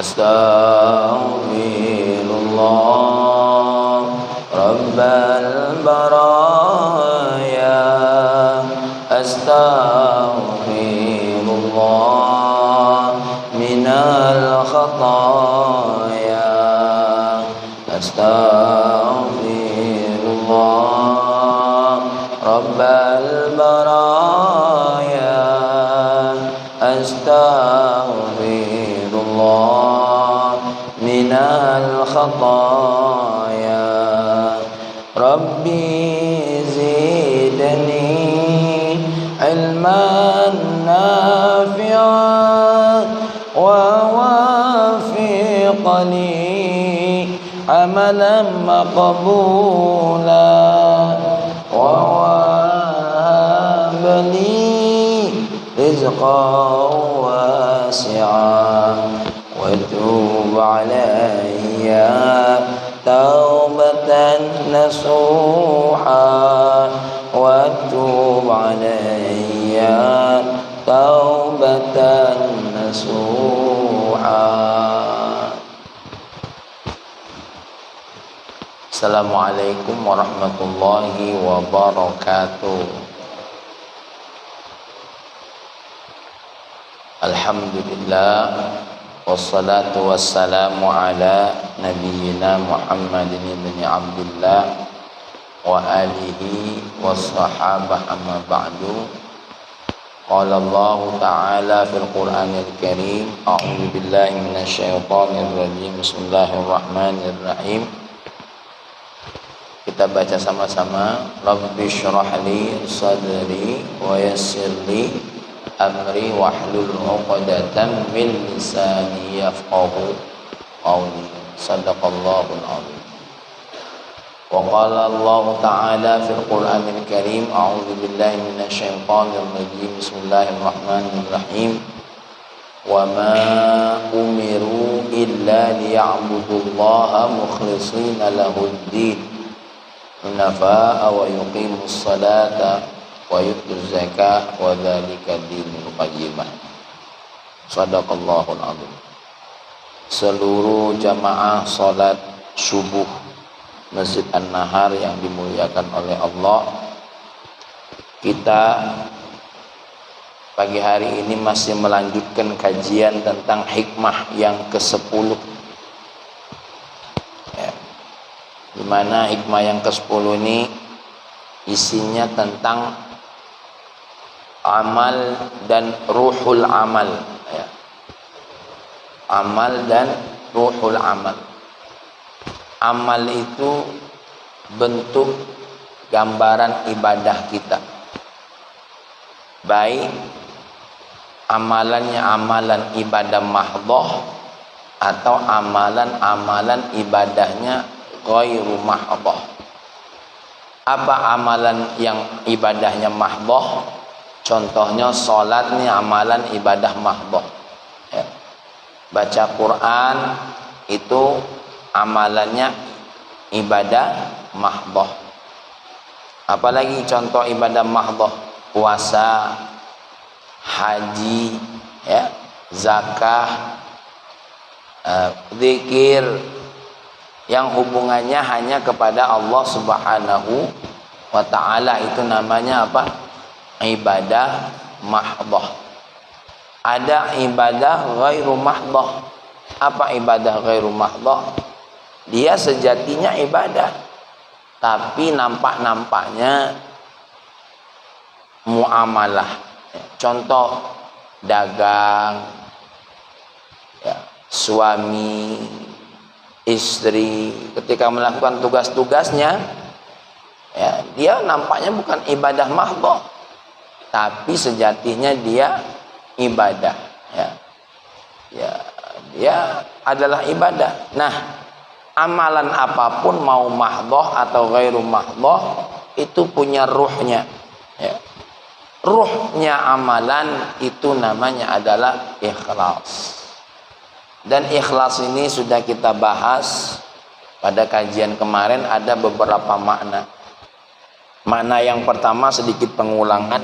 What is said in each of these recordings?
Astaghfirullah Rabbal baraya. Astaghfirullah minal khataya. Astaghfirullah Rabbal baraya. Astaghfirullah minal khataya. Rabbi zidni ilman nafi'an wa wafiqni amalan maqbulan wa wahabli rizqan wasi'an wa tub alayya taubatan nasuha wa tub alayya taubatan nasuha. Assalamualaikum warahmatullahi wabarakatuh. Alhamdulillah wassalatu wassalamu ala nabiyyina Muhammadin ibn Abdullah wa alihi wassahabah amma ba'du. Qala Allah ta'ala fil Qur'anil Karim, a'udzu billahi minasyaitonir rajim. Bismillahirrahmanirrahim. Kita baca sama-sama. Rabbi shrah li sadri wa yassir li amri wahlul 'uqdatam min lisani yafqahu qawli. Shadaqallahul 'azim. Wa qala Allah ta'ala fil Qur'anil Karim, a'udzu billahi minasyaitonir rajim. Bismillahirrahmanirrahim. Wa ma umiru illa liya'budullaha mukhlishina lahud-din hunafa'a wa yuqimus salata wa yutuz zakah wa dzalika dinul qayyimah. Shadaqallahul 'azim. Seluruh jamaah salat subuh Masjid An-Nahar yang dimuliakan oleh Allah, kita pagi hari ini masih melanjutkan kajian tentang hikmah yang ke-10 ya, dimana hikmah yang ke-10 ini isinya tentang amal dan ruhul amal ya. Amal dan ruhul amal. Amal itu bentuk gambaran ibadah kita, baik amalannya amalan ibadah mahdhah atau amalan ibadahnya ghairu mahdhah. Apa amalan yang ibadahnya mahdhah? Contohnya sholat ini amalan ibadah mahdhah ya. Baca Quran itu amalannya ibadah mahdhah. Apalagi contoh ibadah mahdhah? Puasa, haji ya, zakah, zikir yang hubungannya hanya kepada Allah Subhanahu wa ta'ala, itu namanya apa? Ibadah mahdhah. Ada ibadah ghairu mahdhah. Apa ibadah ghairu mahdhah? Dia sejatinya ibadah, tapi nampak-nampaknya muamalah. Contoh dagang, ya, suami, istri, ketika melakukan tugas-tugasnya, ya, dia nampaknya bukan ibadah mahdhah, tapi sejatinya dia ibadah, ya. Ya, dia adalah ibadah. Nah, amalan apapun mau mahdhah atau ghairu mahdhah itu punya ruhnya, ya. Ruhnya amalan itu namanya adalah ikhlas. Dan ikhlas ini sudah kita bahas pada kajian kemarin, ada beberapa makna. Makna yang pertama sedikit pengulangan.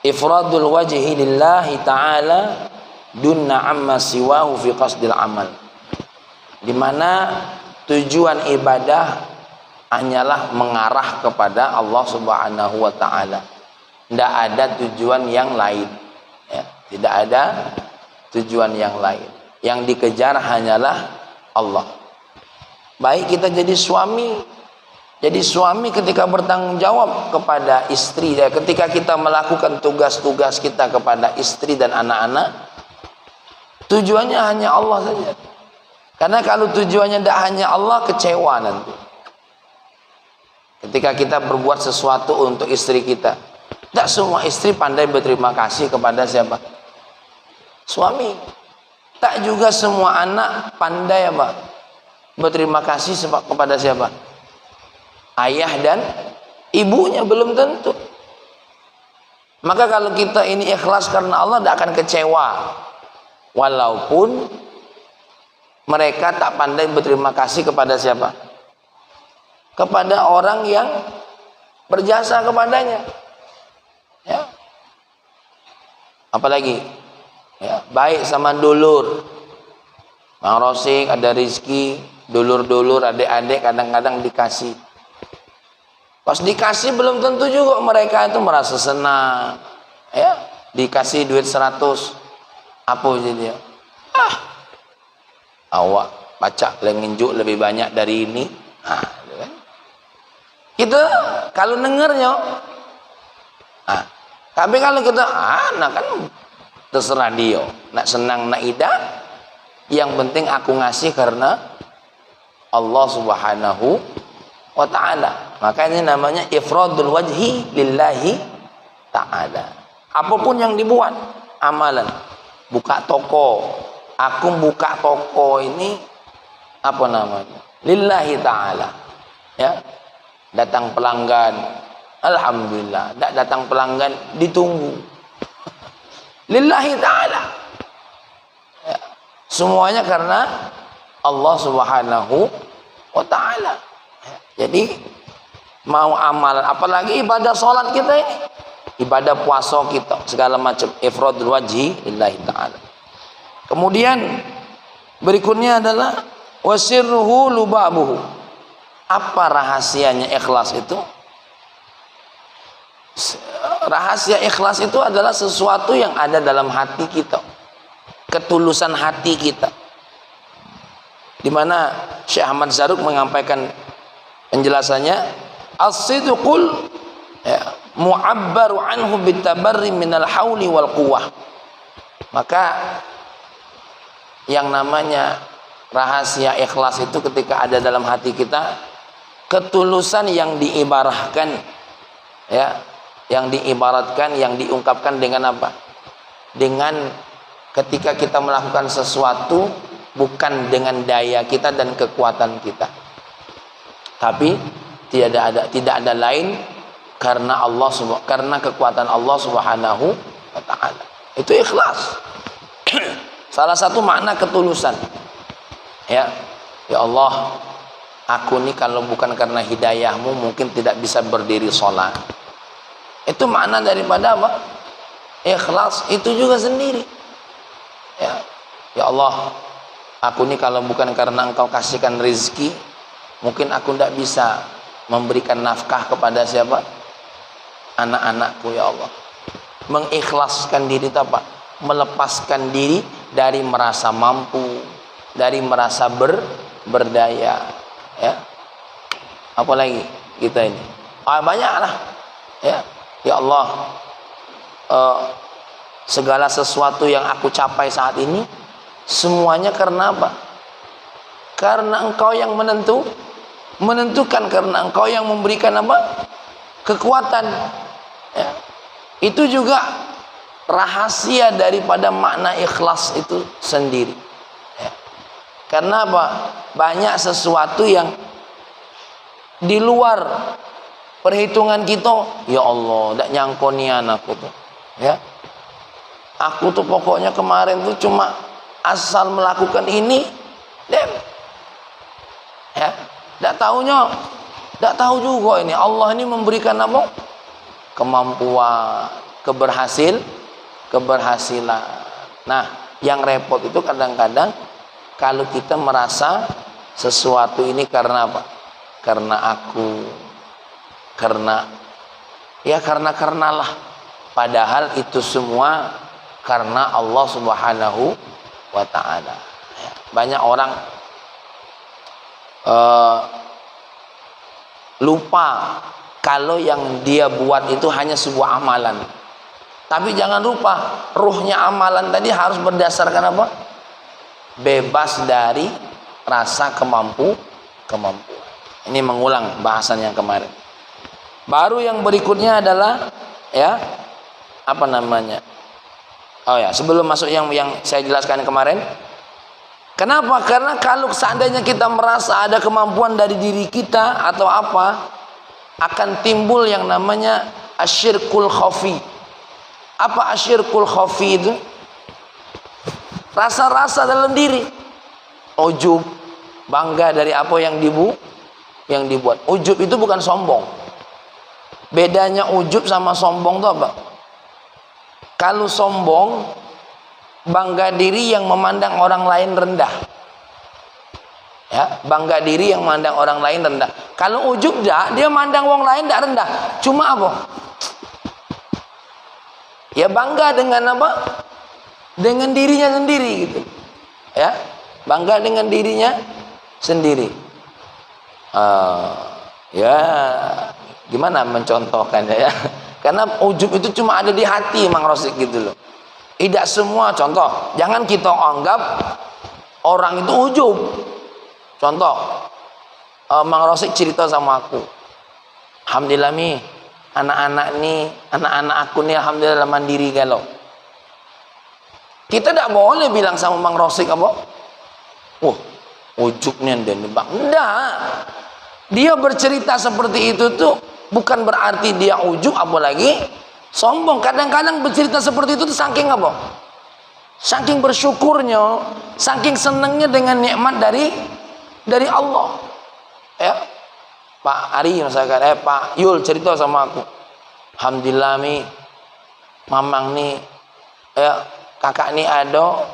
Ifradul wajhi lillahi ta'ala dunna amma siwahu fi qasdil amal. Di mana tujuan ibadah hanyalah mengarah kepada Allah Subhanahu wa taala. Tidak ada tujuan yang lain, ya. Tidak ada tujuan yang lain. Yang dikejar hanyalah Allah. Baik kita jadi suami. Jadi suami ketika bertanggung jawab kepada istri, ya, ketika kita melakukan tugas-tugas kita kepada istri dan anak-anak, tujuannya hanya Allah saja. Karena kalau tujuannya tidak hanya Allah, kecewa nanti. Ketika kita berbuat sesuatu untuk istri kita, tidak semua istri pandai berterima kasih kepada siapa? Suami. Tak juga semua anak pandai apa? Berterima kasih kepada siapa? Ayah dan ibunya, belum tentu. Maka kalau kita ini ikhlas karena Allah, tidak akan kecewa. Walaupun mereka tak pandai berterima kasih kepada siapa? Kepada orang yang berjasa kepadanya. Ya. Apalagi, ya, baik sama dulur. Bang Rosik ada rizki, dulur-dulur, adik-adik kadang-kadang dikasih. Pas dikasih belum tentu juga mereka itu merasa senang. Ya, dikasih duit 100. Apa jadi? Awak baca lenginjuk lebih banyak dari ini. Kan? Kita kalau dengarnya, tapi kalau kita, nah kan terserah dia, nak senang nak tidak, yang penting aku ngasih karena Allah Subhanahu wa ta'ala. Makanya namanya ifradul wajhi lillahi ta'ala. Apapun yang dibuat, amalan, buka toko, aku buka toko ini apa namanya? Lillahi ta'ala. Ya. Datang pelanggan, alhamdulillah. Tak datang pelanggan, ditunggu. Lillahi ta'ala. Ya. Semuanya karena Allah Subhanahu wa ta'ala. Ya. Jadi mau amalan, apalagi ibadah sholat kita ini, ibadah puasa kita, segala macam, ifradul wajhi lillahi ta'ala. Kemudian berikutnya adalah wasirruhu lubabuhu. Apa rahasianya ikhlas itu? Rahasia ikhlas itu adalah sesuatu yang ada dalam hati kita, ketulusan hati kita, di mana Syekh Ahmad Zarruq menyampaikan penjelasannya, as-sidqul, ya, mu'abbaru anhu bitabarri minal hauli wal quwwah. Maka yang namanya rahasia ikhlas itu ketika ada dalam hati kita, ketulusan yang diibaratkan, ya, yang diibaratkan, yang diungkapkan dengan apa? Dengan ketika kita melakukan sesuatu bukan dengan daya kita dan kekuatan kita, tapi tidak ada lain karena Allah, karena kekuatan Allah Subhanahu wa ta'ala. Itu ikhlas. Salah satu makna ketulusan. Ya, ya Allah, aku ini kalau bukan karena hidayahmu mungkin tidak bisa berdiri sholat. Itu makna daripada apa? Ikhlas itu juga sendiri. Ya, ya Allah, aku ini kalau bukan karena engkau kasihkan rezeki, mungkin aku tidak bisa memberikan nafkah kepada siapa? Anak-anakku, ya Allah. Mengikhlaskan diri itu apa? Melepaskan diri dari merasa mampu, dari merasa berdaya, ya. Apalagi kita ini, banyaklah, ya. Ya Allah, segala sesuatu yang aku capai saat ini semuanya karena apa? Karena engkau yang menentukan, karena engkau yang memberikan apa? Kekuatan. Ya. Itu juga rahasia daripada makna ikhlas itu sendiri. Ya. Karena apa? Banyak sesuatu yang di luar perhitungan kita. Ya Allah, tak nyangkonian aku tuh. Ya. Aku tuh pokoknya kemarin tuh cuma asal melakukan ini, ya, tak tahu juga ini Allah ini memberikan apa? Kemampuan, keberhasilan. Nah, yang repot itu kadang-kadang kalau kita merasa sesuatu ini karena apa? Karena aku, karenalah. Padahal itu semua karena Allah Subhanahu wa ta'ala. Banyak orang lupa kalau yang dia buat itu hanya sebuah amalan. Tapi jangan lupa, ruhnya amalan tadi harus berdasarkan apa? Bebas dari rasa kemampuan. Ini mengulang bahasan yang kemarin. Baru yang berikutnya adalah ya, apa namanya? Oh ya, sebelum masuk yang saya jelaskan kemarin. Kenapa? Karena kalau seandainya kita merasa ada kemampuan dari diri kita atau apa, akan timbul yang namanya asyirkul khafi. Apa asyirkul khafi itu? Rasa-rasa dalam diri. Ujub, bangga dari apa yang dibuat. Ujub itu bukan sombong. Bedanya ujub sama sombong itu apa? Kalau sombong, bangga diri yang memandang orang lain rendah. Ya, bangga diri yang memandang orang lain rendah. Kalau ujub dia mandang orang lain tidak rendah. Cuma apa? Ya bangga dengan apa? Dengan dirinya sendiri gitu. Ya, bangga dengan dirinya sendiri. Ya, gimana mencontohkannya ya? Karena ujub itu cuma ada di hati, Mang Rosik gitu loh. Tidak semua, contoh, jangan kita anggap orang itu ujub. Contoh, Mang Rosik cerita sama aku, alhamdulillah nih, anak-anak aku nih alhamdulillah mandiri galau. Kita tidak boleh bilang sama Mang Rosik apa? Wah, ujubnya dan bang. Enggak. Dia bercerita seperti itu tuh bukan berarti dia ujub, apalagi sombong. Kadang-kadang bercerita seperti itu tuh saking apa? Saking bersyukurnya, saking senangnya dengan nikmat dari Allah. Ya, Pak Ari misalkan, Pak Yul cerita sama aku, alhamdulillah mi, mamang nih, ya kakak nih ada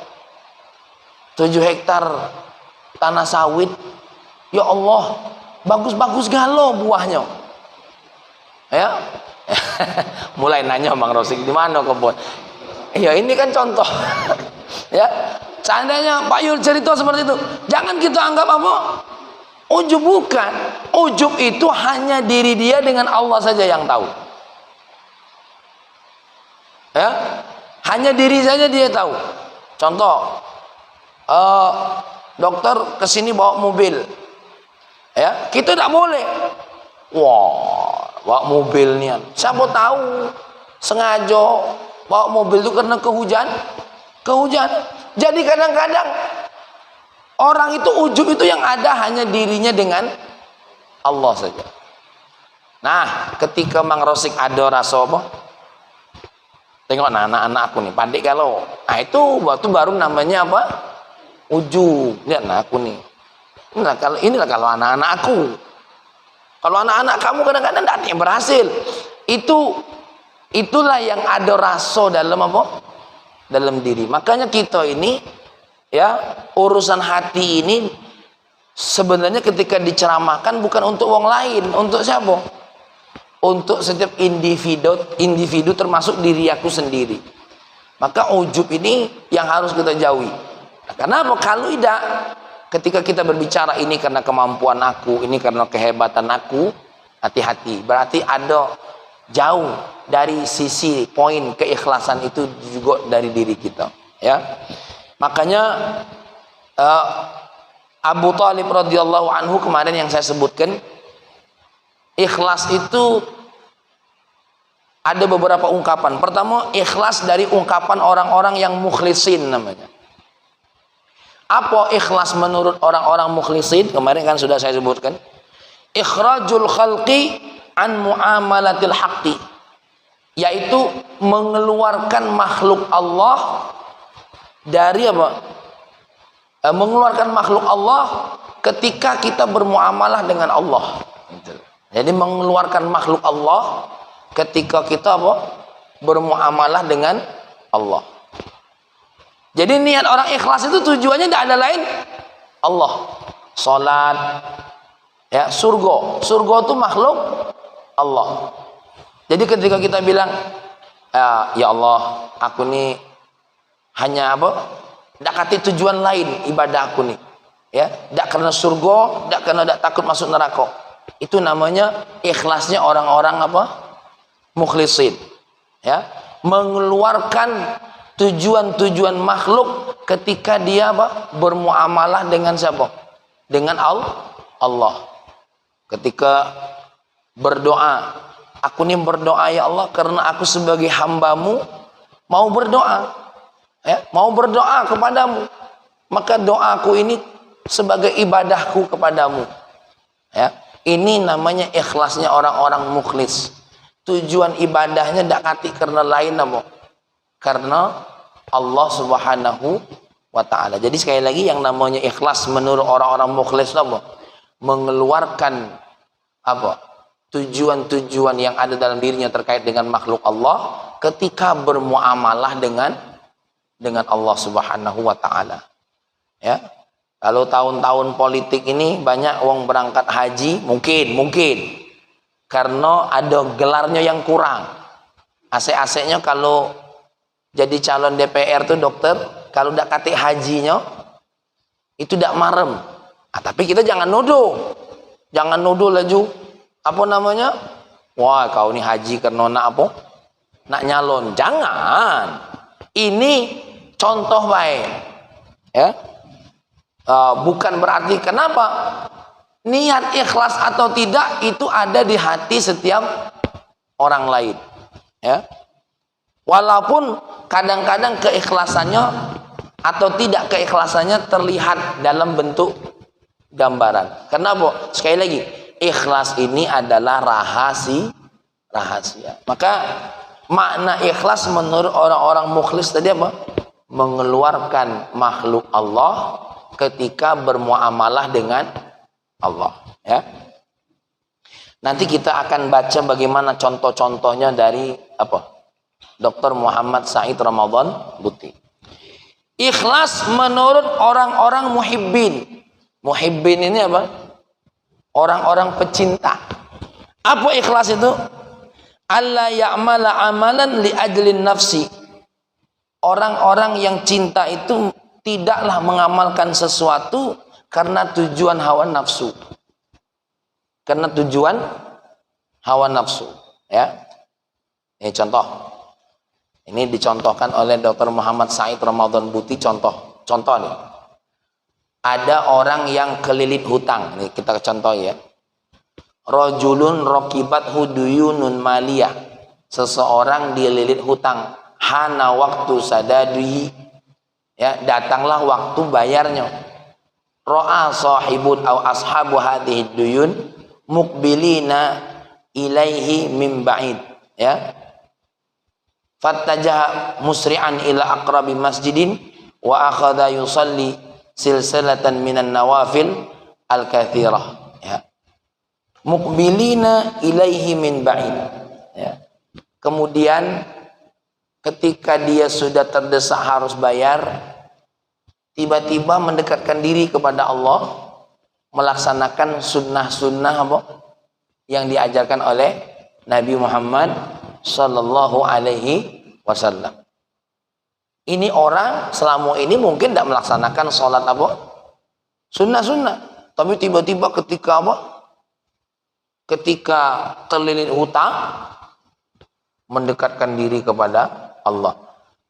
7 hektar tanah sawit. Ya Allah, bagus-bagus galau buahnya. Ya, mulai nanya Mang Rosik di mana kebun. Ya ini kan contoh. Ya, seandainya Pak Yul cerita seperti itu, jangan kita anggap apa? Ujub, bukan. Ujub itu hanya diri dia dengan Allah saja yang tahu. Ya, hanya diri saja dia tahu. Contoh, dokter kesini bawa mobil. Ya, kita tidak boleh. Wah, bawa mobil nih. Siapa tahu sengaja bawa mobil itu karena kehujanan. Jadi kadang-kadang orang itu ujub itu yang ada hanya dirinya dengan Allah saja. Nah, ketika Mang Rosik ada rasa apa? Tengok anak-anak aku nih, pandai kalau. Nah, itu waktu baru namanya apa? Ujub. Lihat nah aku nih. Inilah kalau anak-anak aku. Kalau anak-anak kamu kadang-kadang tidak ada yang berhasil. Itulah yang ada rasa dalam apa? Dalam diri. Makanya kita ini ya, urusan hati ini sebenarnya ketika diceramahkan bukan untuk orang lain, untuk siapa? Untuk setiap individu termasuk diri aku sendiri. Maka ujub ini yang harus kita jauhi. Nah, kenapa? Kalau tidak, ketika kita berbicara ini karena kemampuan aku, ini karena kehebatan aku, hati-hati. Berarti ada jauh dari sisi poin keikhlasan itu juga dari diri kita, ya. Makanya Abu Thalib radhiyallahu anhu kemarin yang saya sebutkan, ikhlas itu ada beberapa ungkapan. Pertama, ikhlas dari ungkapan orang-orang yang mukhlisin namanya. Apa ikhlas menurut orang-orang mukhlisin? Kemarin kan sudah saya sebutkan. Ikhrajul khalqi an muamalatil haqqi, yaitu mengeluarkan makhluk Allah dari apa? Mengeluarkan makhluk Allah ketika kita bermuamalah dengan Allah. Jadi mengeluarkan makhluk Allah ketika kita apa? Bermuamalah dengan Allah. Jadi niat orang ikhlas itu tujuannya tidak ada lain Allah. Salat, ya, surga. Surga itu makhluk Allah. Jadi ketika kita bilang, ya Allah, aku ini hanya apa? Tidak kati tujuan lain ibadah aku nih, ya, tidak karena surga, tidak karena tidak takut masuk neraka. Itu namanya ikhlasnya orang-orang apa? Mukhlisin, ya, mengeluarkan tujuan-tujuan makhluk ketika dia apa? Bermuamalah dengan siapa? Dengan Allah. Ketika berdoa, aku nih berdoa, ya Allah, karena aku sebagai hambamu mau berdoa. Ya, mau berdoa kepadamu, maka doaku ini sebagai ibadahku kepadamu. Ya, ini namanya ikhlasnya orang-orang mukhlis. Tujuan ibadahnya tidak kati karena lain apa? Karena Allah Subhanahu wa ta'ala. Jadi sekali lagi, yang namanya ikhlas menurut orang-orang mukhlis apa? Mengeluarkan apa? Tujuan-tujuan yang ada dalam dirinya terkait dengan makhluk Allah ketika bermuamalah dengan Allah Subhanahu wa ta'ala. Ya. Kalau tahun-tahun politik ini banyak orang berangkat haji, mungkin karena ada gelarnya yang kurang. AC-AC-nya kalau jadi calon DPR tuh dokter, kalau udah kate hajinya itu tidak marem. Tapi kita jangan nuduh. Jangan nuduh laju apa namanya? Wah, kau ini haji karena nak apa? Nak nyalon. Jangan. Ini contoh baik, ya. Bukan berarti kenapa niat ikhlas atau tidak itu ada di hati setiap orang lain, ya. Walaupun kadang-kadang keikhlasannya atau tidak keikhlasannya terlihat dalam bentuk gambaran. Kenapa? Sekali lagi, ikhlas ini adalah rahasia. Maka makna ikhlas menurut orang-orang mukhlis tadi apa? Mengeluarkan makhluk Allah ketika bermuamalah dengan Allah, ya. Nanti kita akan baca bagaimana contoh-contohnya dari apa? Dr. Muhammad Said Ramadan Buti. Ikhlas menurut orang-orang muhibbin. Muhibbin ini apa? Orang-orang pecinta. Apa ikhlas itu? Alla ya'mala amalan li ajlin nafsi. Orang-orang yang cinta itu tidaklah mengamalkan sesuatu karena tujuan hawa nafsu. Karena tujuan hawa nafsu, ya. Ini contoh. Ini dicontohkan oleh Dr. Muhammad Said Ramadan Buti. Contoh nih. Ada orang yang kelilit hutang. Ini kita contoh, ya. Rajulun raqibat huduyunun maliyah. Seseorang dililit hutang. Hana waktu sadadihi, ya, datanglah waktu bayarnya. Ra'a sahibun aw ashabu hadhihi duyun muqbilina ilaihi min ba'id, ya. Fattajaha musri'an ila aqrabi masjidin wa akhadha yusalli silsilatan minan nawafil al-kathirah, ya. Muqbilina ilaihi min ba'id, ya. Kemudian ketika dia sudah terdesak harus bayar, tiba-tiba mendekatkan diri kepada Allah, melaksanakan sunnah-sunnah apa yang diajarkan oleh Nabi Muhammad Sallallahu Alaihi Wasallam. Ini orang selama ini mungkin tidak melaksanakan sholat apa? Sunnah-sunnah. Tapi tiba-tiba ketika apa? Ketika terlilit hutang, mendekatkan diri kepada Allah.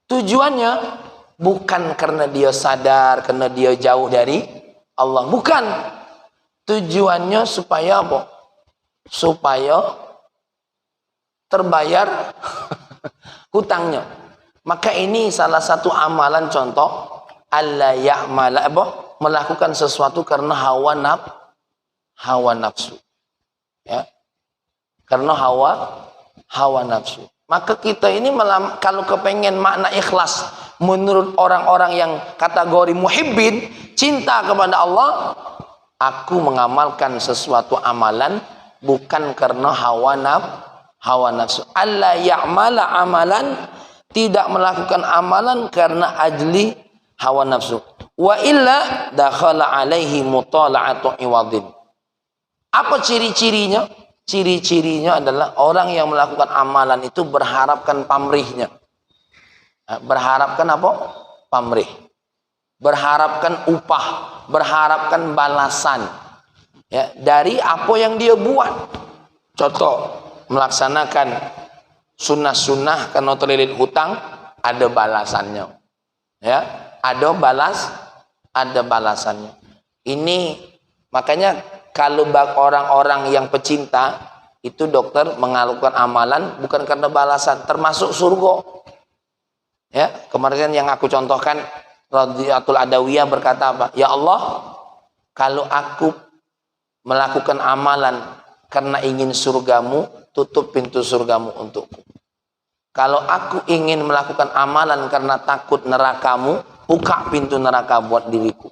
Tujuannya bukan karena dia sadar, karena dia jauh dari Allah, bukan. Tujuannya supaya apa? Supaya terbayar hutangnya. Maka ini salah satu amalan contoh alla ya'mala apa? Melakukan sesuatu karena hawa nafsu. Ya. Karena hawa nafsu. Maka kita ini kalau kepengen makna ikhlas menurut orang-orang yang kategori muhibbin, cinta kepada Allah, aku mengamalkan sesuatu amalan bukan karena hawa nafsu. Alla ya'mala amalan, tidak melakukan amalan karena ajli hawa nafsu. Wa illa dakhala alaihi mutala'atu iwadin. Apa ciri-cirinya? Ciri-cirinya adalah orang yang melakukan amalan itu berharapkan pamrihnya. Berharapkan apa? Pamrih. Berharapkan upah, berharapkan balasan. Ya, dari apa yang dia buat. Contoh, melaksanakan sunnah-sunnah karena terlilit hutang, ada balasannya. Ya, ada balasannya. Ini makanya kalau orang-orang yang pecinta itu dokter melakukan amalan bukan karena balasan, termasuk surga. Ya, kemarin yang aku contohkan Radhiyatul Adawiyah berkata apa? Ya Allah, kalau aku melakukan amalan karena ingin surgamu, tutup pintu surgamu untukku. Kalau aku ingin melakukan amalan karena takut nerakamu, buka pintu neraka buat diriku.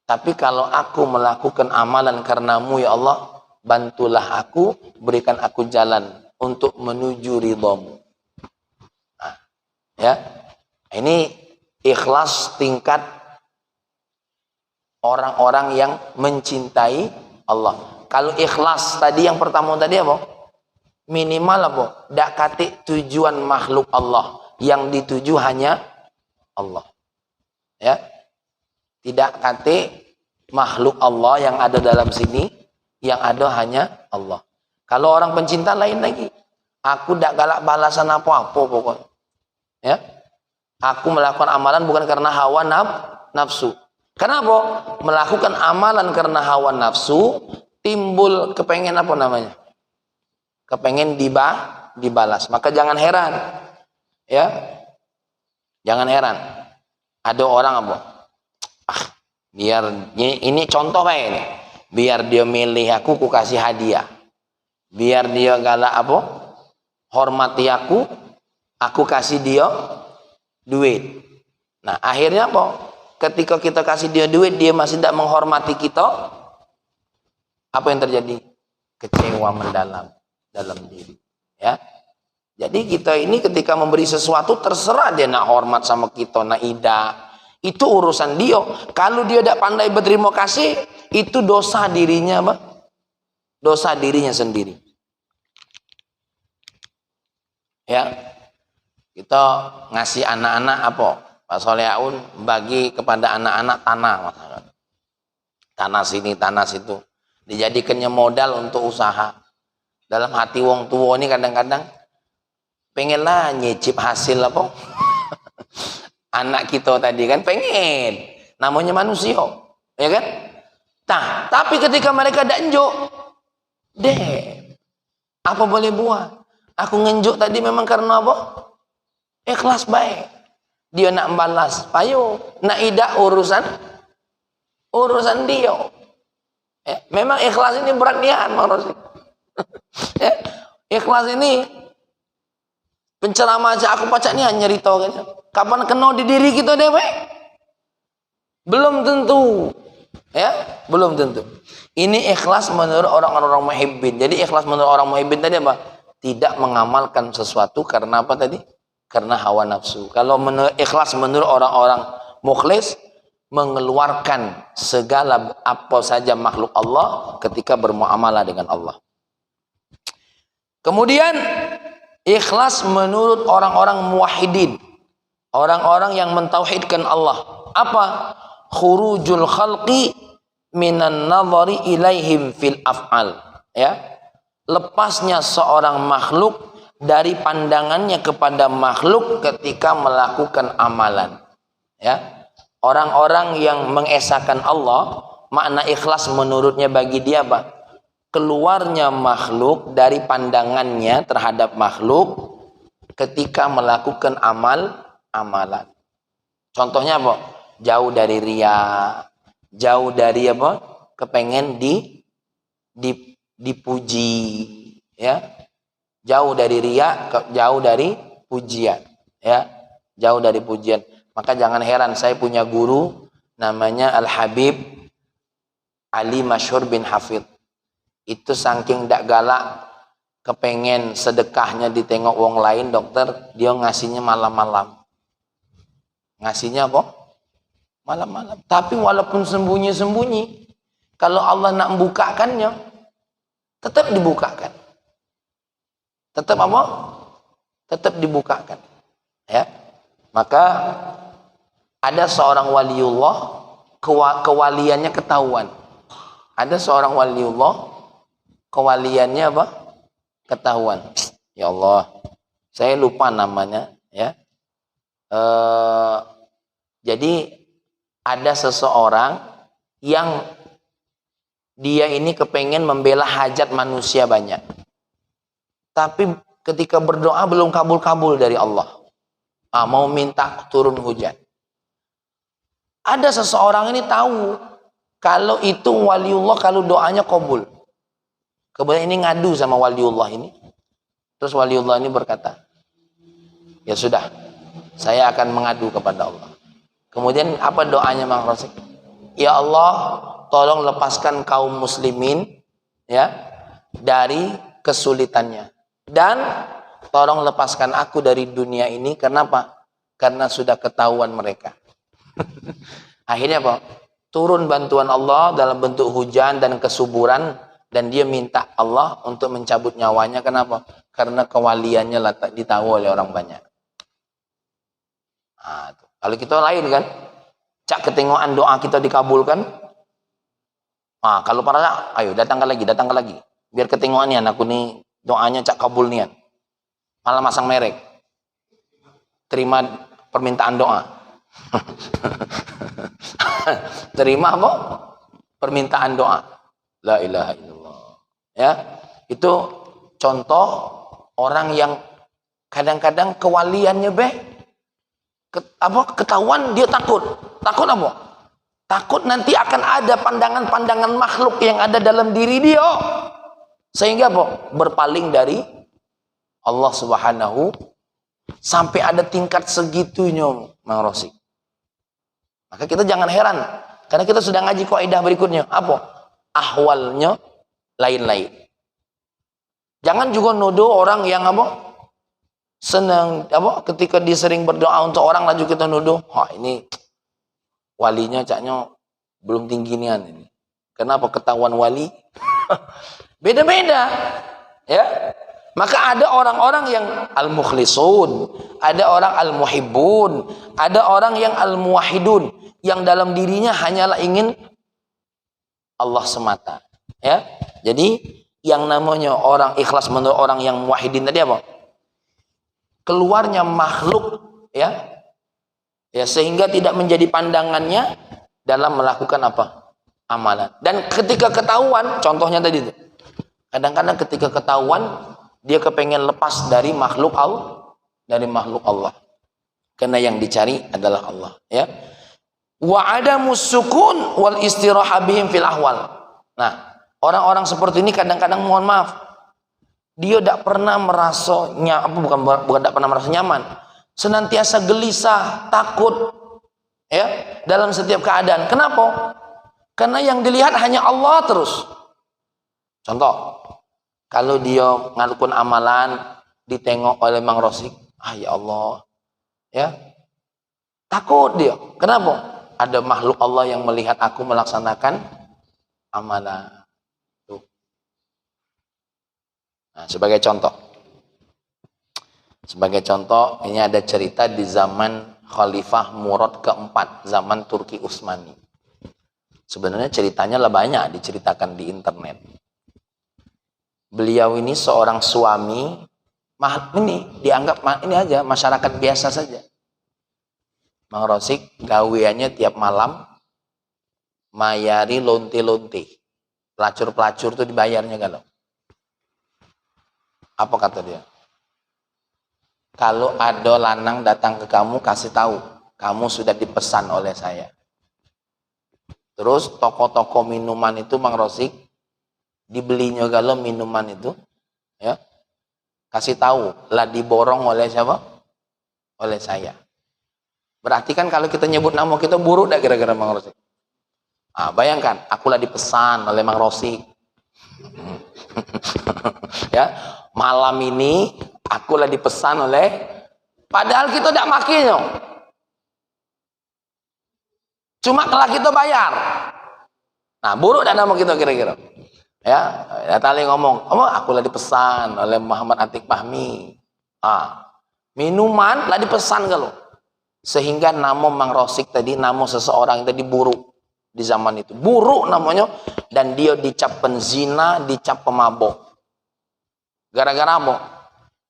Tapi kalau aku melakukan amalan karenamu ya Allah, bantulah aku, berikan aku jalan untuk menuju ridhamu. Nah, ya, ini ikhlas tingkat orang-orang yang mencintai Allah. Kalau ikhlas tadi yang pertama tadi apa? Minimal apa? Dak katik tujuan makhluk Allah, yang dituju hanya Allah. Ya. Tidak kate makhluk Allah yang ada dalam sini, yang ada hanya Allah. Kalau orang pencinta lain lagi, aku tidak galak balasan apa-apa pokoknya. Ya, aku melakukan amalan bukan karena hawa nafsu. Kenapa? Melakukan amalan karena hawa nafsu timbul kepengen apa namanya? Kepengen dibalas. Maka jangan heran, ya, jangan heran. Ada orang apa? Biar ini contoh kayak ini, biar dia milih aku kasih hadiah, biar dia galak apa, hormati aku kasih dia duit. Nah akhirnya apa, ketika kita kasih dia duit dia masih tidak menghormati kita, apa yang terjadi? Kecewa mendalam dalam diri, ya. Jadi kita ini ketika memberi sesuatu terserah dia nak hormat sama kita, nak ida. Itu urusan dia. Kalau dia tidak pandai berterima kasih, itu dosa dirinya, Pak. Dosa dirinya sendiri. Ya. Kita ngasih anak-anak apa? Pak Solehaun bagi kepada anak-anak tanah. Tanah sini, tanah situ. Dijadikannya modal untuk usaha. Dalam hati wong tua ini kadang-kadang pengenlah nyicip hasil apa? Anak kita tadi kan pengen, namanya manusia, ya kan? Nah, tapi ketika mereka tidak njuk, apa boleh buat? Aku ngenjuk tadi memang karena apa? Ikhlas baik. Dia nak balas, payo, nak idak urusan dia. Memang ikhlas ini berat niat, ya, ikhlas ini penceramah aja aku pacak nih nyerita kan. Kapan kena di diri kita dewe? Belum tentu. Ya, belum tentu. Ini ikhlas menurut orang-orang muhibbin. Jadi ikhlas menurut orang muhibbin tadi apa? Tidak mengamalkan sesuatu karena apa tadi? Karena hawa nafsu. Kalau ikhlas menurut orang-orang mukhlis, mengeluarkan segala apa saja makhluk Allah ketika bermuamalah dengan Allah. Kemudian ikhlas menurut orang-orang muwahhidin, orang-orang yang mentauhidkan Allah. Apa? Khurujul khalqi minan nadhari ilaihim fil af'al. Ya. Lepasnya seorang makhluk dari pandangannya kepada makhluk ketika melakukan amalan. Ya, orang-orang yang mengesahkan Allah, makna ikhlas menurutnya bagi dia apa? Keluarnya makhluk dari pandangannya terhadap makhluk ketika melakukan amalan. Contohnya apa? Jauh dari riya, jauh dari apa? Kepengen dipuji, ya. Jauh dari riya, jauh dari pujian, ya. Jauh dari pujian. Maka jangan heran, saya punya guru namanya Al-Habib Ali Masyhur bin Hafidh. Itu saking dak galak, kepengen sedekahnya ditengok wong lain, dokter, dia ngasihnya malam-malam. Ngasihnya apa? Malam-malam. Tapi walaupun sembunyi-sembunyi, kalau Allah nak membukakannya, tetap dibukakan. Tetap apa? Tetap dibukakan. Ya. Maka ada seorang waliullah, kewaliannya ketahuan. Ada seorang waliullah, kewaliannya apa? Ketahuan. Ya Allah, saya lupa namanya, ya. Jadi ada seseorang yang dia ini kepengen membela hajat manusia banyak, tapi ketika berdoa belum kabul-kabul dari Allah. Mau minta turun hujan. Ada seseorang ini tahu kalau itu waliullah, kalau doanya kabul. Kemudian ini ngadu sama waliullah ini. Terus waliullah ini berkata, ya sudah, saya akan mengadu kepada Allah. Kemudian apa doanya Mang Rosik? Ya Allah, tolong lepaskan kaum muslimin, ya, dari kesulitannya. Dan tolong lepaskan aku dari dunia ini. Kenapa? Karena sudah ketahuan mereka. Akhirnya apa? Turun bantuan Allah dalam bentuk hujan dan kesuburan, dan dia minta Allah untuk mencabut nyawanya. Kenapa? Karena kewaliannya ditahu oleh orang banyak. Nah, kalau kita lain kan, cak ketengokan doa kita dikabulkan. Nah, kalau para, ayo datangkan lagi, biar ketengokan nian aku nih doanya cak kabul nian. Malah masang merek, terima permintaan doa. Terima apa? Permintaan doa. La ilaha illallah. Ya, itu contoh orang yang kadang-kadang kewaliannya ketahuan, dia takut apa? Takut nanti akan ada pandangan-pandangan makhluk yang ada dalam diri dia, sehingga apa? Berpaling dari Allah Subhanahu, sampai ada tingkat segitunya, Mang Rosik. Maka kita jangan heran, karena kita sudah ngaji kaidah berikutnya. Apa? Ahwalnya lain-lain. Jangan juga nuduh orang yang apa? Senang apa? Ketika dia sering berdoa untuk orang, lalu kita nuduh, ini walinya caknya belum tinggi nian ini. Kenapa ketahuan wali? Beda-beda, ya. Maka ada orang-orang yang al-mukhlisun, ada orang al-muhibbun, ada orang yang al-muwahhidun, yang dalam dirinya hanyalah ingin Allah semata. Ya, jadi yang namanya orang ikhlas menurut orang yang muwahhidin tadi apa? Keluarnya makhluk, ya, sehingga tidak menjadi pandangannya dalam melakukan apa? Amalan. Dan ketika ketahuan, contohnya tadi itu, kadang-kadang ketika ketahuan dia kepengen lepas dari makhluk Allah, karena yang dicari adalah Allah, ya. Wa adamus sukun wal istiraha bihim fil ahwal. Nah, orang-orang seperti ini kadang-kadang, mohon maaf, dia tidak pernah merasa bukan tidak pernah merasa nyaman, senantiasa gelisah, takut, ya, dalam setiap keadaan. Kenapa? Karena yang dilihat hanya Allah terus. Contoh, kalau dia ngelakukan amalan, ditengok oleh Mang Rosik, ya Allah, ya, takut dia. Kenapa? Ada makhluk Allah yang melihat aku melaksanakan amalan. Tuh. Nah, sebagai contoh, ini ada cerita di zaman Khalifah Murad keempat, zaman Turki Utsmani. Sebenarnya ceritanya lah banyak diceritakan di internet. Beliau ini seorang suami Ini dianggap ini aja masyarakat biasa saja. Mang Rosik gaweannya tiap malam mayari lonte-lonte. Pelacur-pelacur tuh dibayarnya kalau. Apa kata dia? Kalau ada lanang datang ke kamu, kasih tahu kamu sudah dipesan oleh saya. Terus toko-toko minuman itu Mang Rosik dibelinya kalau minuman itu, ya kasih tahu lah diborong oleh siapa? Oleh saya. Berarti kan kalau kita nyebut nama kita buruk dah kira-kira Mang Rosik. Ah, bayangkan, akulah dipesan oleh Mang Rosik. Ya, malam ini akulah dipesan oleh, padahal kita tidak makinya. Cuma kalau kita bayar. Nah, buruk dah nama kita kira-kira. Ya tali ngomong, akulah dipesan oleh Muhammad Atiq Fahmi. Minuman lah dipesan kalau. Sehingga nama Mang Rosik tadi, nama seseorang tadi buruk di zaman itu. Buruk namanya, dan dia dicap penzina, dicap pemabok. Gara-gara apa?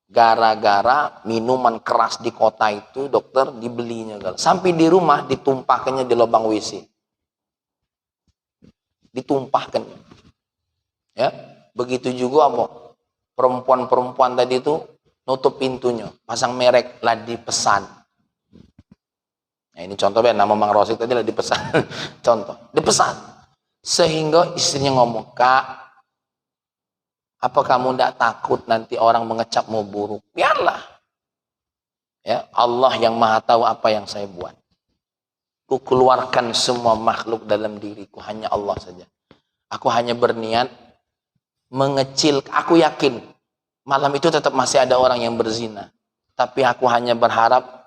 Gara-gara minuman keras di kota itu dokter dibelinya kalau. Sampai di rumah ditumpahkannya di lubang WC. Ditumpahkan. Ya, begitu juga apa? Perempuan-perempuan tadi itu nutup pintunya, pasang merek lah dipesan. Nah, ini contohnya nama Mang Rosik tadi lah dipesan. Contoh, dipesan. Sehingga istrinya ngomong, "Kak, apa kamu tidak takut nanti orang mengecapmu buruk?" Biarlah. Ya, Allah yang Maha tahu apa yang saya buat. Ku keluarkan semua makhluk dalam diriku, hanya Allah saja. Aku hanya berniat mengecil. Aku yakin malam itu tetap masih ada orang yang berzina. Tapi aku hanya berharap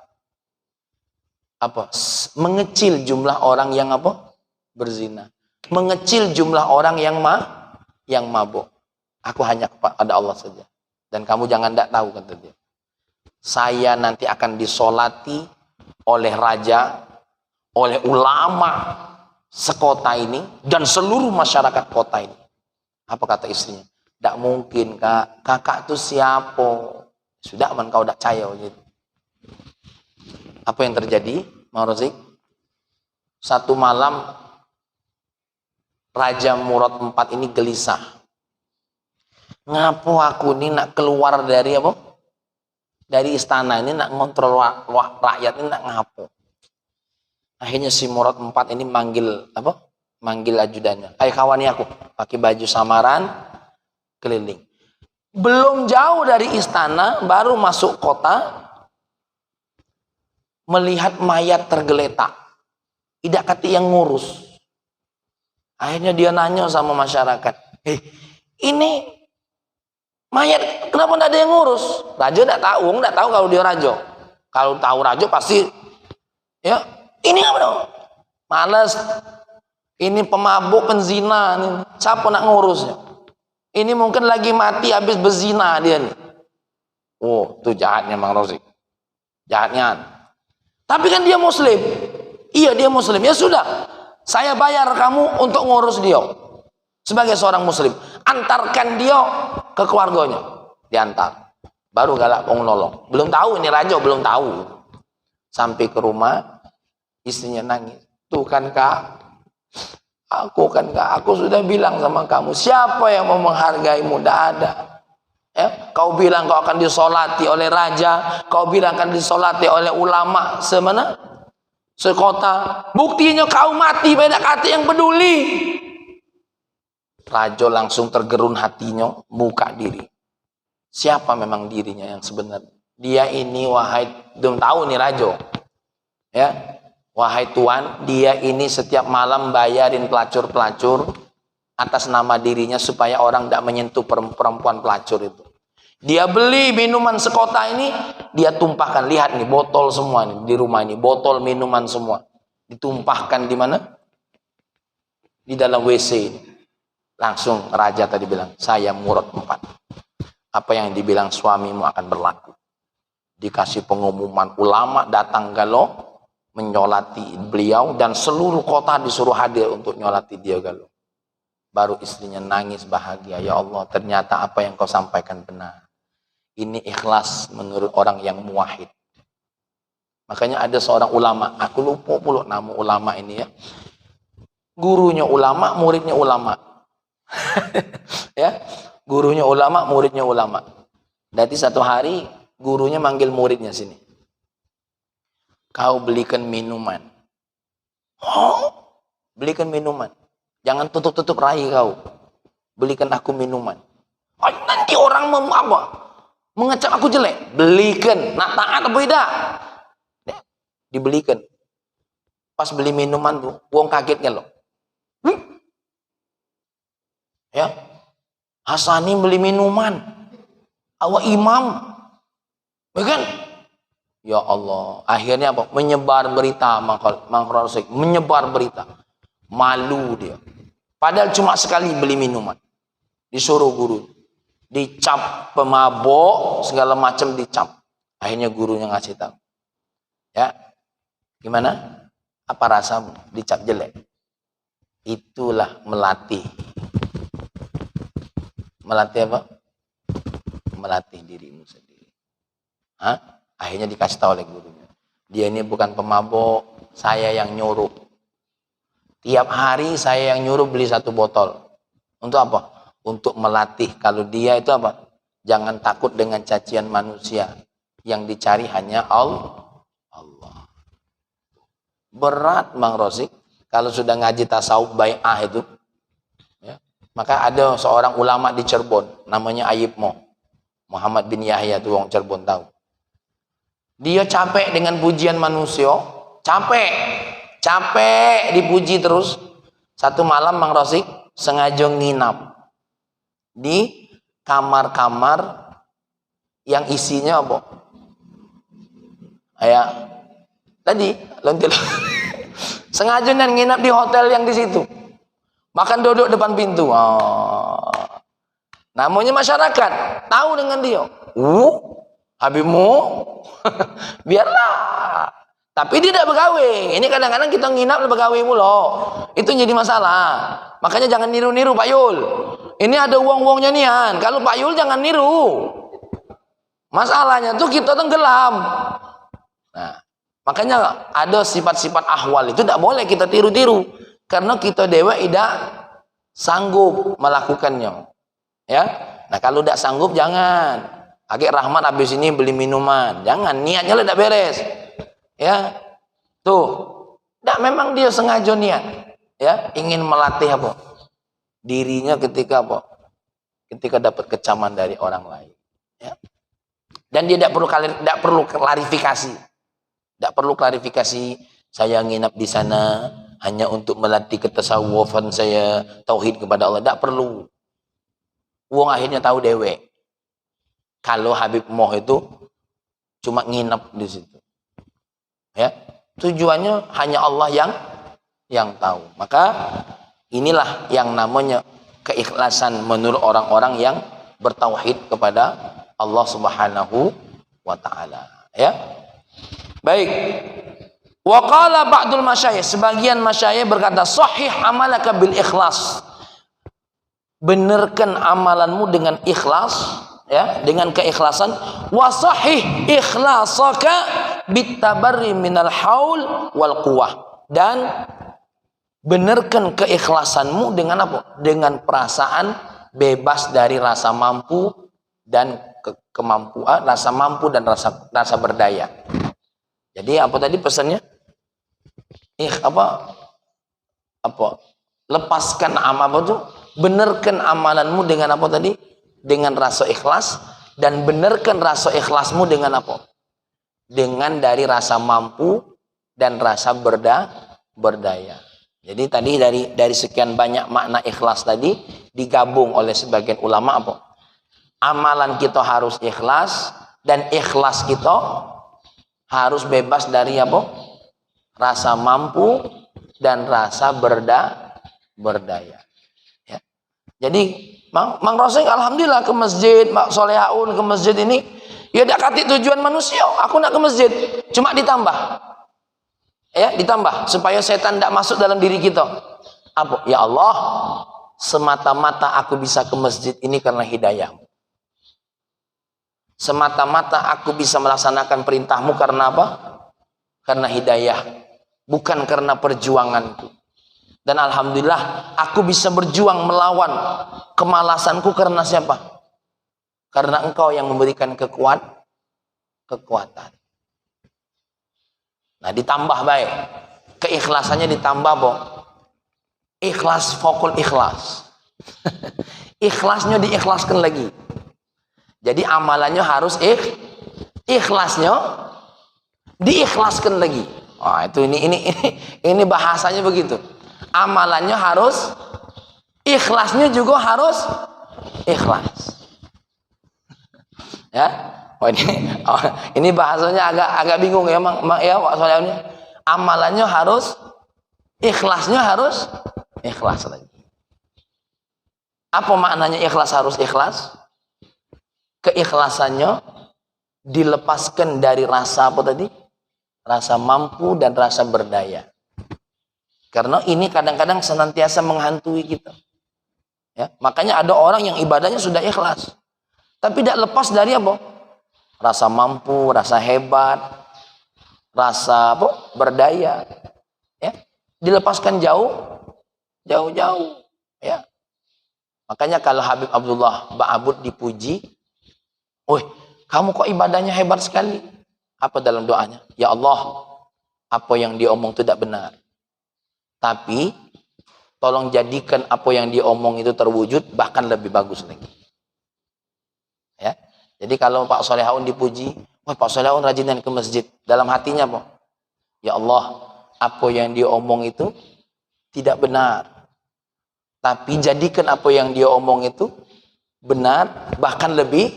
mengecil jumlah orang yang berzina, mengecil jumlah orang yang mabuk. Aku hanya kepada Allah saja. Dan kamu jangan tidak tahu, kata dia. Saya nanti akan disolati oleh raja, oleh ulama sekota ini, dan seluruh masyarakat kota ini. Apa kata istrinya? Tidak mungkin, Kak. Kakak itu siapa? Sudah, man kau tidak percaya gitu. Apa yang terjadi, Mang Rosik? Satu malam Raja Murad IV ini gelisah. Ngapo aku ini nak keluar dari apa? Dari istana ini nak ngontrol rakyat ini nak ngapo? Akhirnya si Murad IV ini manggil ajudannya. Ayo kawani aku, pakai baju samaran, keliling. Belum jauh dari istana, baru masuk kota, melihat mayat tergeletak. Tidak kata yang ngurus. Akhirnya dia nanya sama masyarakat, ini mayat kenapa tidak ada yang ngurus? Raja tidak tahu kalau dia raja. Kalau tahu raja pasti, ya ini apa dong? Males. Ini pemabuk, penzina, nih. Siapa nak ngurusnya? Ini mungkin lagi mati habis berzina dia nih. Oh, itu jahatnya Mang Rosik. Jahatnya. Tapi kan dia muslim. Iya, dia muslim. Ya sudah, saya bayar kamu untuk ngurus dia. Sebagai seorang muslim, antarkan dia ke keluarganya. Diantar. Baru galak nolong. Belum tahu ini raja, belum tahu. Sampai ke rumah, istrinya nangis. Tuh kan Kak, aku sudah bilang sama kamu, siapa yang mau menghargaimu? Tidak ada. Ya, kau bilang kau akan disolati oleh raja, kau bilang akan disolati oleh ulama sekota. Buktinya kau mati, beda kata yang peduli. Raja langsung tergerun hatinya, buka diri. Siapa memang dirinya yang sebenarnya? Dia ini, wahai, belum tahu nih raja. Ya, wahai Tuan, dia ini setiap malam bayarin pelacur-pelacur atas nama dirinya supaya orang tidak menyentuh perempuan pelacur itu. Dia beli minuman sekota ini, dia tumpahkan. Lihat nih, botol semua nih di rumah ini, botol minuman semua ditumpahkan di mana? Di dalam WC ini. Langsung raja tadi bilang, saya Murad IV. Apa yang dibilang suamimu akan berlaku. Dikasih pengumuman, ulama datang galau menyolati beliau, dan seluruh kota disuruh hadir untuk nyolati dia galau. Baru istrinya nangis bahagia. Ya Allah, ternyata apa yang kau sampaikan benar. Ini ikhlas menurut orang yang muwahhid. Makanya ada seorang ulama, aku lupa pula nama ulama ini ya. Gurunya ulama, muridnya ulama. Ya, gurunya ulama, muridnya ulama. Jadi satu hari gurunya manggil muridnya sini. Kau belikan minuman. Oh, belikan minuman. Jangan tutup-tutup rahi kau. Belikan aku minuman. Oh, nanti orang mengecap aku jelek. Belikan. Nak taat apa tidak? Dibelikan. Pas beli minuman tuh, wong kagetnya loh. Ya, Hasani beli minuman. Awak imam. Bukan? Ya Allah. Akhirnya apa? Menyebar berita Mang Rosik. Menyebar berita. Malu dia. Padahal cuma sekali beli minuman. Disuruh guru. Dicap pemabok, segala macam dicap. Akhirnya gurunya ngasih tahu. Ya. Gimana? Apa rasamu? Dicap jelek. Itulah melatih. Melatih apa? Melatih dirimu sendiri. Hah? Akhirnya dikasih tahu oleh gurunya. Dia ini bukan pemabok, saya yang nyuruh. Tiap hari saya yang nyuruh beli 1 botol. Untuk apa? Untuk melatih. Kalau dia itu apa? Jangan takut dengan cacian manusia. Yang dicari hanya Allah. Berat Mang Rosik. Kalau sudah ngaji tasawuf bai'ah itu. Ya. Maka ada seorang ulama di Cirebon. Namanya Ayib Mo. Muhammad bin Yahya itu orang Cirebon tahu. Dia capek dengan pujian manusia. Capek dipuji terus. Satu malam Mang Rosik sengaja nginap di kamar-kamar yang isinya apa? Ya, tadi lontil. Sengaja nginap di hotel yang di situ. Makan duduk depan pintu. Oh. Namanya masyarakat tahu dengan dia. Habibmu, biarlah. Tapi dia tidak begawe. Ini kadang-kadang kita nginap begawe mulu. Itu jadi masalah. Makanya jangan niru-niru Pak Yul. Ini ada uang-uangnya nian. Kalau Pak Yul jangan niru. Masalahnya tuh kita tenggelam. Nah, makanya ada sifat-sifat ahwal itu tidak boleh kita tiru-tiru. Karena kita dewa tidak sanggup melakukannya. Ya. Nah, kalau tidak sanggup jangan. Agak Rahmat habis ini beli minuman. Jangan, niatnya tidak beres. Ya. Tuh. Tidak, memang dia sengaja niat. Ya, ingin melatih apa? Dirinya ketika apa? Ketika dapat kecaman dari orang lain. Ya. Dan dia tidak perlu klarifikasi. Tidak perlu klarifikasi. Saya nginap di sana hanya untuk melatih ketasawufan saya, tauhid kepada Allah. Tidak perlu. Uang akhirnya tahu dewe. Kalau Habib Moh itu cuma nginap di situ. Ya, tujuannya hanya Allah yang tahu. Maka inilah yang namanya keikhlasan menurut orang-orang yang bertauhid kepada Allah Subhanahu wa taala, ya. Baik. Wa qala ba'dul masyayikh, sebagian masyayikh berkata, "Shahih amalaka bil ikhlas." Benarkan amalanmu dengan ikhlas, ya, dengan keikhlasan. Wa sahih ikhlasaka bitabarri minal haul wal quwwah. Dan benarkan keikhlasanmu dengan apa? Dengan perasaan bebas dari rasa mampu dan kemampuan, rasa mampu dan rasa berdaya. Jadi apa tadi pesannya? Lepaskan amal itu, benarkan amalanmu dengan apa tadi? Dengan rasa ikhlas, dan benarkan rasa ikhlasmu dengan apa? Dengan dari rasa mampu dan rasa berdaya. Jadi tadi dari sekian banyak makna ikhlas tadi digabung oleh sebagian ulama apa? Amalan kita harus ikhlas, dan ikhlas kita harus bebas dari apa? Rasa mampu dan rasa berdaya. Ya. Jadi Mang Rosik alhamdulillah ke masjid, Mak Solehaun ke masjid ini, ya tidak kati tujuan manusia. Aku nak ke masjid, cuma ditambah. Ya, ditambah supaya setan tidak masuk dalam diri kita. Apa? Ya Allah, semata-mata aku bisa ke masjid ini karena hidayah. Semata-mata aku bisa melaksanakan perintahmu karena apa? Karena hidayah, bukan karena perjuanganku. Dan alhamdulillah aku bisa berjuang melawan kemalasanku karena siapa? Karena engkau yang memberikan kekuatan. Nah, ditambah baik. Keikhlasannya ditambah, Bo. Ikhlas, fokul ikhlas. Ikhlasnya diikhlaskan lagi. Jadi amalannya harus ikhlasnya diikhlaskan lagi. Wah, itu ini bahasanya begitu. Amalannya harus, ikhlasnya juga harus ikhlas. Ya. Ini bahasanya agak bingung ya, Pak Soalnya. Amalannya harus, ikhlasnya harus ikhlas lagi. Apa maknanya ikhlas harus ikhlas? Keikhlasannya dilepaskan dari rasa apa tadi? Rasa mampu dan rasa berdaya. Karena ini kadang-kadang senantiasa menghantui kita. Ya, makanya ada orang yang ibadahnya sudah ikhlas, tapi tidak lepas dari apa? Rasa mampu, rasa hebat, rasa apa? Berdaya. Ya, dilepaskan jauh-jauh. Ya. Makanya kalau Habib Abdullah Ba'abud dipuji, "Woi, kamu kok ibadahnya hebat sekali." Apa dalam doanya? "Ya Allah, apa yang dia omong tidak benar. Tapi tolong jadikan apa yang dia omong itu terwujud, bahkan lebih bagus lagi." Ya. Jadi kalau Pak Solehaun dipuji, "Wah, Pak Solehaun rajinan ke masjid." Dalam hatinya apa? "Ya Allah, apa yang dia omong itu tidak benar. Tapi jadikan apa yang dia omong itu benar, bahkan lebih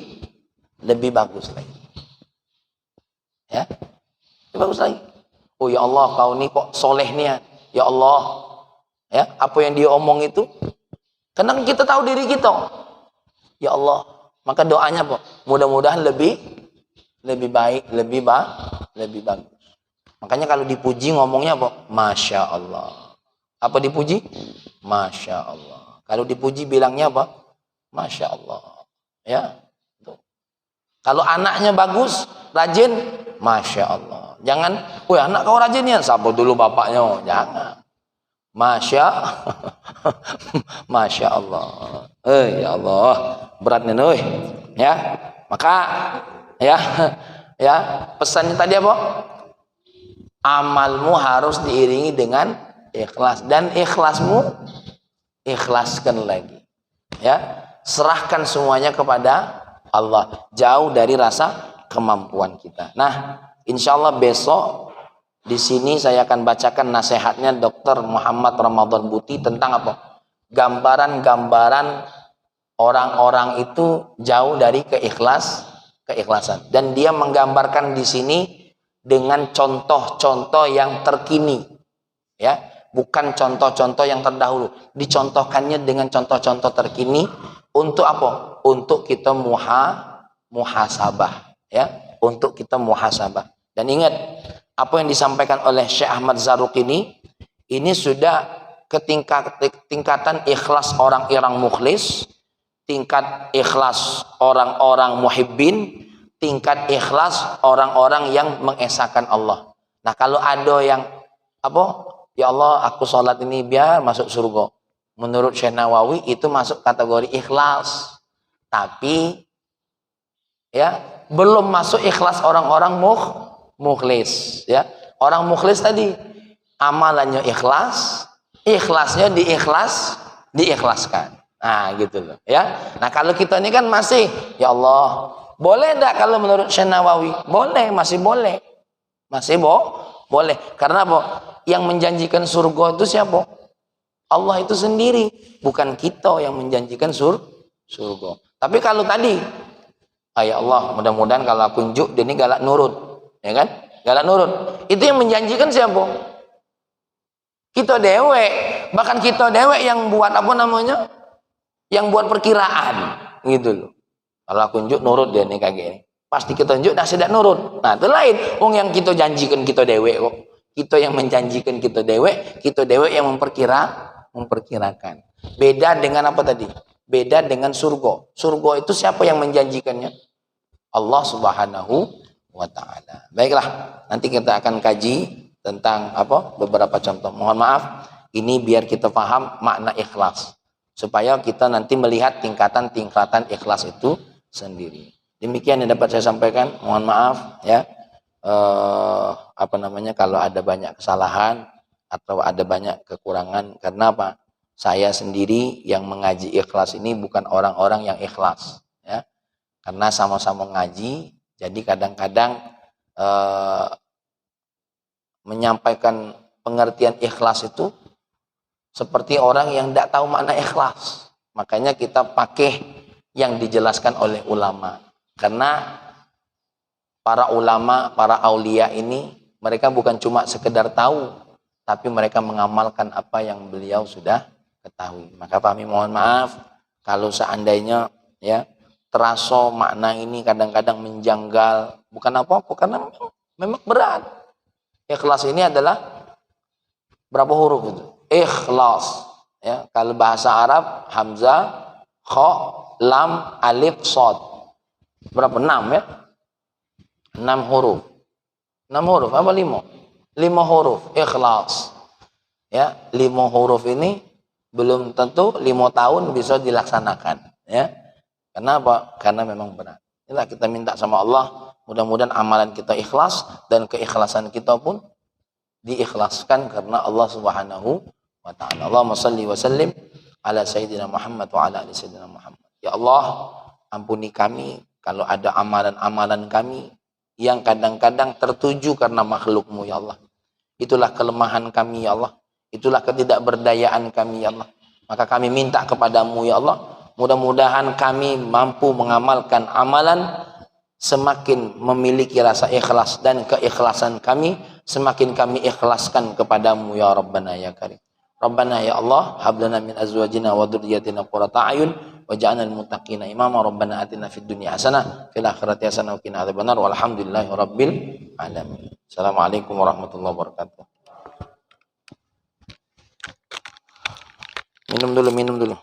bagus lagi." Ya, lebih bagus lagi. "Oh ya Allah, kau ini kok soleh nih ya. Ya Allah, ya, apa yang dia omong itu." Karena kita tahu diri kita. Ya Allah, maka doanya apa? Mudah-mudahan lebih baik, lebih bagus. Makanya kalau dipuji ngomongnya apa? Masya Allah. Apa dipuji? Masya Allah. Kalau dipuji bilangnya apa? Masya Allah. Ya. Tuh. Kalau anaknya bagus, rajin, Masya Allah. Jangan, "Wih, anak kau rajin ya." Sapa dulu bapaknya. Jangan. Masya Allah. Ya Allah, berat nih, ya. Maka ya pesannya tadi apa? Amalmu harus diiringi dengan ikhlas, dan ikhlasmu ikhlaskan lagi. Ya, serahkan semuanya kepada Allah, jauh dari rasa kemampuan kita. Nah, insya Allah besok di sini saya akan bacakan nasihatnya Dr. Muhammad Ramadan Buti tentang apa? Gambaran-gambaran orang-orang itu jauh dari keikhlasan. Dan dia menggambarkan di sini dengan contoh-contoh yang terkini. Ya, bukan contoh-contoh yang terdahulu. Dicontohkannya dengan contoh-contoh terkini untuk apa? Untuk kita muhasabah, ya, untuk kita muhasabah. Dan ingat, apa yang disampaikan oleh Syekh Ahmad Zarruq ini sudah ke tingkatan ikhlas orang-orang mukhlis, tingkat ikhlas orang-orang muhibbin, tingkat ikhlas orang-orang yang mengesahkan Allah. Nah, kalau ada yang apa? Ya Allah, aku sholat ini biar masuk surga. Menurut Syekh Nawawi itu masuk kategori ikhlas. Tapi ya, belum masuk ikhlas orang-orang mukhlis, ya. Orang mukhlis tadi amalannya ikhlas, ikhlasnya diikhlaskan. Nah, gitu loh, ya. Nah, kalau kita ini kan masih, ya Allah, boleh enggak kalau menurut Syekh Nawawi? Boleh, masih boleh. Boleh. Karena apa? Yang menjanjikan surga itu siapa? Allah itu sendiri, bukan kita yang menjanjikan surga. Tapi kalau tadi, ya Allah, mudah-mudahan kalau aku unjuk dia ini galak nurut, ya kan? Galak nurut. Itu yang menjanjikan siapa? Kita dewek. Bahkan kita dewek yang buat apa namanya? Yang buat perkiraan, gitu loh. Kalau aku unjuk nurut dia nih kayak gini. Pasti kita unjuk dah tidak nurut. Nah, itu lain. Yang kita janjikan kita dewek kok. Kita yang menjanjikan kita dewek yang memperkirakan. Beda dengan apa tadi? Beda dengan surga. Surga itu siapa yang menjanjikannya? Allah Subhanahu wa taala. Baiklah, nanti kita akan kaji tentang beberapa contoh. Mohon maaf, ini biar kita paham makna ikhlas, supaya kita nanti melihat tingkatan-tingkatan ikhlas itu sendiri. Demikian yang dapat saya sampaikan. Mohon maaf ya, kalau ada banyak kesalahan atau ada banyak kekurangan. Karena apa? Saya sendiri yang mengaji ikhlas ini bukan orang-orang yang ikhlas, ya. Karena sama-sama ngaji, jadi kadang-kadang menyampaikan pengertian ikhlas itu seperti orang yang tidak tahu makna ikhlas. Makanya kita pakai yang dijelaskan oleh ulama. Karena para ulama, para aulia ini, mereka bukan cuma sekedar tahu, tapi mereka mengamalkan apa yang beliau sudah ketahui. Maka kami mohon maaf kalau seandainya ya terasa makna ini kadang-kadang menjanggal, bukan apa-apa, karena memang berat. Ikhlas ini adalah berapa huruf itu? Ikhlas. Ya, kalau bahasa Arab hamzah, kha, lam, alif, shad. Berapa? 6 ya? 6 huruf. 6 huruf apa 5? 5 huruf ikhlas. Ya, 5 huruf ini belum tentu 5 tahun bisa dilaksanakan, ya. Kenapa? Karena memang berat. Inilah kita minta sama Allah, mudah-mudahan amalan kita ikhlas dan keikhlasan kita pun diikhlaskan karena Allah Subhanahu wa taala. Allahumma shalli wa sallim ala sayyidina Muhammad wa ala ali sayyidina Muhammad. Ya Allah, ampuni kami kalau ada amalan-amalan kami yang kadang-kadang tertuju karena makhluk-Mu ya Allah. Itulah kelemahan kami ya Allah. Itulah ketidakberdayaan kami ya Allah. Maka kami minta kepadamu ya Allah, mudah-mudahan kami mampu mengamalkan amalan semakin memiliki rasa ikhlas, dan keikhlasan kami semakin kami ikhlaskan kepadamu ya Rabbana ya Karim. Rabbana ya Allah, hablana min azwajina wa dzurriyyatina qurrata a'yun waj'alna lil muttaqina imama. Rabbana atina fid dunya hasanah fil akhirati hasanah wa qina adzabannar. Walhamdulillahi rabbil alamin. Assalamualaikum warahmatullahi wabarakatuh. Minum dulu.